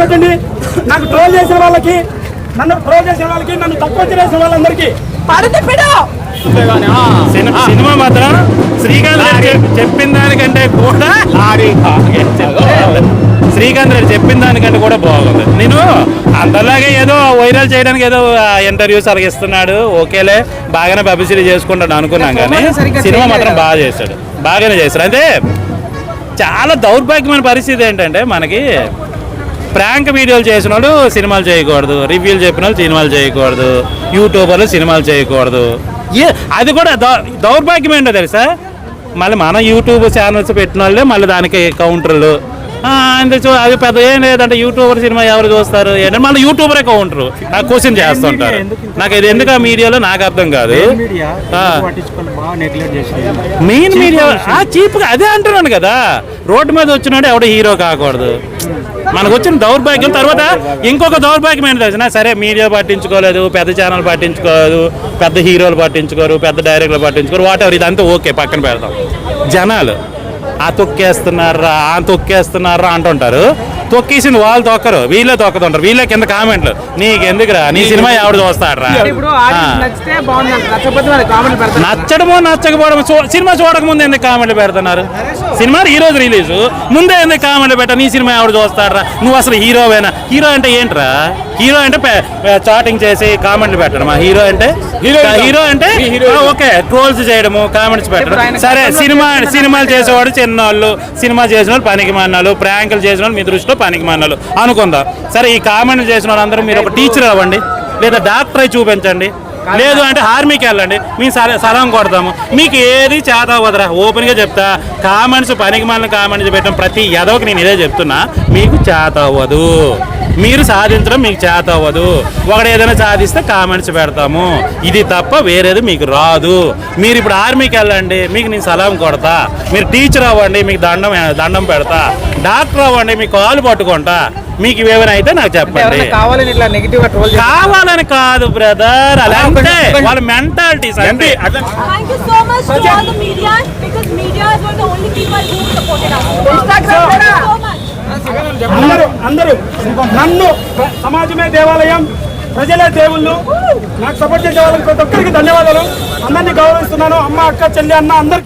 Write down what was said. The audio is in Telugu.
పెట్టండి. నాకు ట్రోల్ చేసిన వాళ్ళకి, నన్ను తక్కువ చేసిన వాళ్ళందరికీ సినిమా మాత్రం శ్రీకాంత్ చెప్పిన దానికంటే కూడా బాగుంది. నేను అంతలాగే ఏదో వైరల్ చేయడానికి ఏదో ఇంటర్వ్యూస్ అరగిస్తున్నాడు, ఓకేలే బాగానే పబ్లిసిటీ చేసుకుంటాడు అనుకున్నాం, కానీ సినిమా మాత్రం బాగానే చేశాడు. అంటే చాలా దౌర్భాగ్యమైన పరిస్థితి ఏంటంటే, మనకి ప్రాంక్ వీడియోలు చేసిన వాళ్ళు సినిమాలు చేయకూడదు, రివ్యూలు చెప్పిన వాళ్ళు సినిమాలు చేయకూడదు, యూట్యూబర్లు సినిమాలు చేయకూడదు. అది కూడా దౌర్భాగ్యం ఏంటో తెలుసా, మళ్ళీ మన యూట్యూబ్ ఛానల్స్ పెట్టిన వాళ్ళే మళ్ళీ దానికి కౌంటర్లు. అది పెద్ద ఏం లేదంటే యూట్యూబర్ సినిమా ఎవరు చూస్తారు ఏంటంటే మళ్ళీ యూట్యూబరే కౌంటరు క్వశ్చన్ చేస్తుంటారు. నాకు ఇది ఎందుకు ఆ మీడియాలో నాకు అర్థం కాదు. మెయిన్ మీడియా చీప్గా అదే అంటున్నాను కదా, రోడ్డు మీద వచ్చినాడు ఎవడో హీరో కాకూడదు. మనకు వచ్చిన దౌర్భాగ్యం. తర్వాత ఇంకొక దౌర్భాగ్యం ఏంటి తెలిసిన, సరే మీడియా పట్టించుకోలేదు, పెద్ద ఛానల్ పట్టించుకోలేదు, పెద్ద హీరోలు పట్టించుకోరు, పెద్ద డైరెక్టర్లు పట్టించుకోరు, వాట్ ఎవర్, ఇదంతా ఓకే పక్కన పెడతాం. జనాలు తొక్కేస్తున్నారా అంటుంటారు. తొక్కేసింది వాళ్ళు తొక్కరు, వీళ్ళే తొక్కుతుంటారు. వీళ్ళే కింద కామెంట్లు, నీకెందుకురా, నీ సినిమా ఎవడు చూస్తాడరా. నచ్చడమో నచ్చకపోవడమో, సినిమా చూడకముందు ఎందుకు కామెంట్లు పెడుతున్నారు? సినిమా ఈ రోజు రిలీజ్ ముందే ఎందుకు కామెంట్లు పెట్టా, నీ సినిమా ఎవడు చూస్తాడరా, నువ్వు అసలు హీరోవేనా? హీరో అంటే ఏంట్రా? హీరో అంటే చాటింగ్ చేసి కామెంట్లు పెట్టడమా? హీరో అంటే ఓకే, ట్రోల్స్ చేయడము, కామెంట్స్ పెట్టడం. సరే, సినిమాలు చేసేవాడు చిన్నవాళ్ళు, సినిమా చేసిన వాళ్ళు పనికి మానాలు, ప్రాంకులు చేసిన వాళ్ళు మీ దృష్టిలో పనికి మానాలు అనుకుందాం. సరే, ఈ కామెంట్లు చేసిన వాళ్ళందరూ మీరు ఒక టీచర్ అవ్వండి, లేదా డాక్టర్ అయి చూపించండి, లేదు అంటే ఆర్మీకి వెళ్ళండి, మేము సలాం కొడతాము. మీకు ఏది చేత అవ్వదురా, ఓపెన్గా చెప్తా. కామెంట్స్ పనికి మాలిన కామెంట్స్ పెట్టడం ప్రతి ఎదవకి నేను ఇదే చెప్తున్నా, మీకు చేత అవ్వదు. మీరు సాధించడం మీకు చేత అవ్వదు. ఒకడు ఏదైనా సాధిస్తే కామెంట్స్ పెడతాము, ఇది తప్ప వేరేది మీకు రాదు. మీరు ఇప్పుడు ఆర్మీకి వెళ్ళండి, మీకు నేను సలాం కొడతా. మీరు టీచర్ అవ్వండి, మీకు దండం పెడతా. డాక్టర్ అవ్వండి, మీకు కాలు పట్టుకుంటా. మీకు ఏమైనా అయితే నాకు చెప్పండి. కావాలని కాదు బ్రదర్, అలాంటే వాళ్ళ మెంటాలిటీస్ అంటే. అందరూ నన్ను సమాజమే దేవాలయం, ప్రజలే దేవుళ్ళు, నాకు సపోర్ట్ చేసే వాళ్ళకి ప్రతి ఒక్కరికి ధన్యవాదాలు. అందరినీ గౌరవిస్తున్నాను. అమ్మ, అక్క, చెల్లి, అన్న అందరికి.